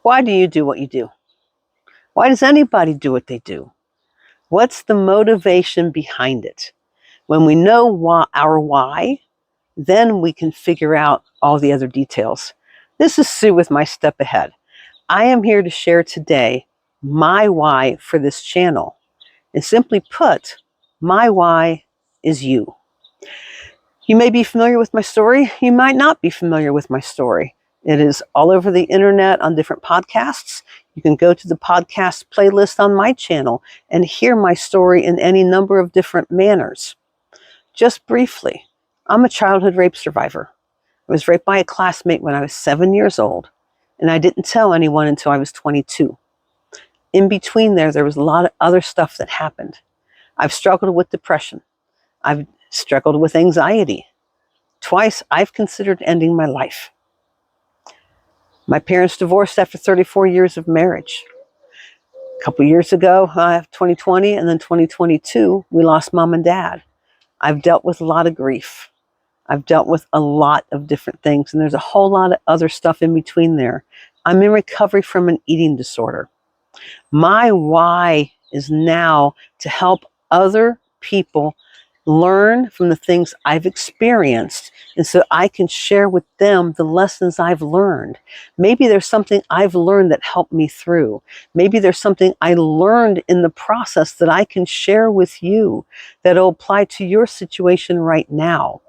Why do you do what you do? Why does anybody do what they do? What's the motivation behind it? When we know our why, then we can figure out all the other details. This is Sue with My Step Ahead. I am here to share today my why for this channel. And simply put, my why is you. You may be familiar with my story. You might not be familiar with my story. It is all over the internet on different podcasts. You can go to the podcast playlist on my channel and hear my story in any number of different manners. Just briefly, I'm a childhood rape survivor. I was raped by a classmate when I was 7 years old, and I didn't tell anyone until I was 22. In between there was a lot of other stuff that happened. I've struggled with depression. I've struggled with anxiety. Twice, I've considered ending my life. My parents divorced after 34 years of marriage. A couple years ago, 2020 and then 2022, we lost mom and dad. I've dealt with a lot of grief. I've dealt with a lot of different things, and there's a whole lot of other stuff in between there. I'm in recovery from an eating disorder. My why is now to help other people learn from the things I've experienced, and so I can share with them the lessons I've learned. Maybe there's something I've learned that helped me through. Maybe there's something I learned in the process that I can share with you that'll apply to your situation right now.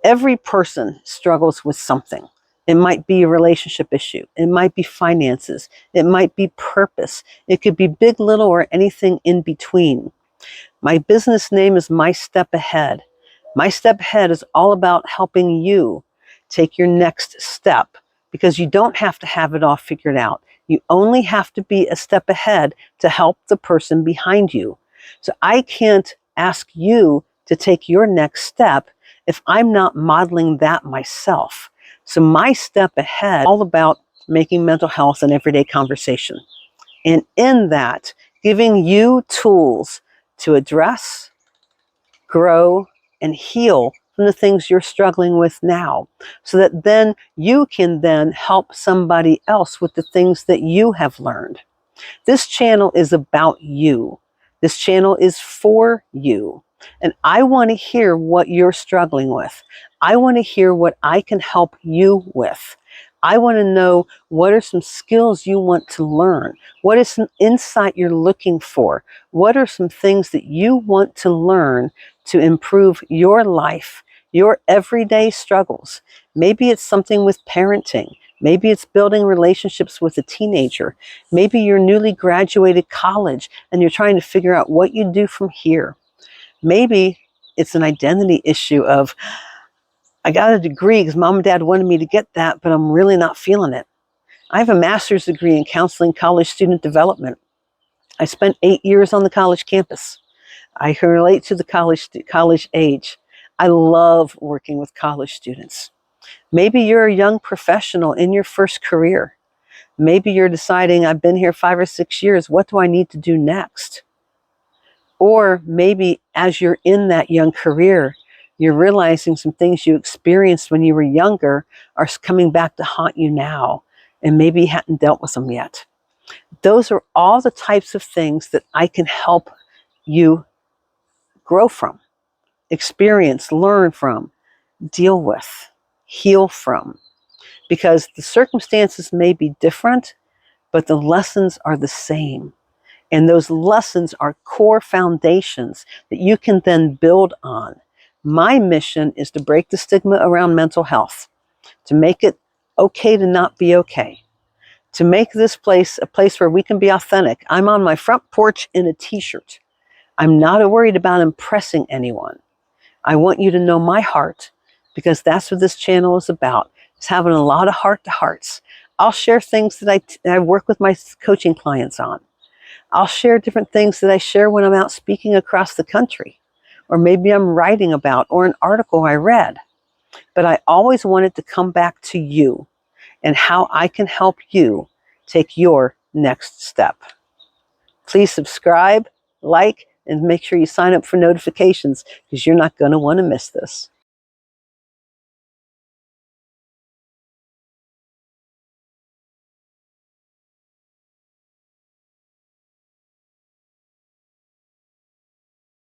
Every person struggles with something. It might be a relationship issue. It might be finances. It might be purpose. It could be big, little, or anything in between. My business name is My Step Ahead. My Step Ahead is all about helping you take your next step, because you don't have to have it all figured out. You only have to be a step ahead to help the person behind you. So I can't ask you to take your next step if I'm not modeling that myself. So My Step Ahead is all about making mental health an everyday conversation. And in that, giving you tools to address, grow, and heal from the things you're struggling with now, so that then you can then help somebody else with the things that you have learned. This channel is about you. This channel is for you. And I want to hear what you're struggling with. I want to hear what I can help you with. I want to know what are some skills you want to learn. What is some insight you're looking for? What are some things that you want to learn to improve your life, your everyday struggles? Maybe it's something with parenting. Maybe it's building relationships with a teenager. Maybe you're newly graduated college and you're trying to figure out what you do from here. Maybe it's an identity issue of, I got a degree because mom and dad wanted me to get that, but I'm really not feeling it. I have a master's degree in counseling college student development. I spent 8 years on the college campus. I can relate to the college age. I love working with college students. Maybe you're a young professional in your first career. Maybe you're deciding, I've been here 5 or 6 years. What do I need to do next? Or maybe as you're in that young career, you're realizing some things you experienced when you were younger are coming back to haunt you now, and maybe you hadn't dealt with them yet. Those are all the types of things that I can help you grow from, experience, learn from, deal with, heal from. Because the circumstances may be different, but the lessons are the same. And those lessons are core foundations that you can then build on. My mission is to break the stigma around mental health, to make it okay to not be okay, to make this place a place where we can be authentic. I'm on my front porch in a t-shirt. I'm not worried about impressing anyone. I want you to know my heart, because that's what this channel is about. It's having a lot of heart-to-hearts. I'll share things that I work with my coaching clients on. I'll share different things that I share when I'm out speaking across the country, or maybe I'm writing about, or an article I read. But I always want it to come back to you and how I can help you take your next step. Please subscribe, like, and make sure you sign up for notifications, because you're not going to want to miss this.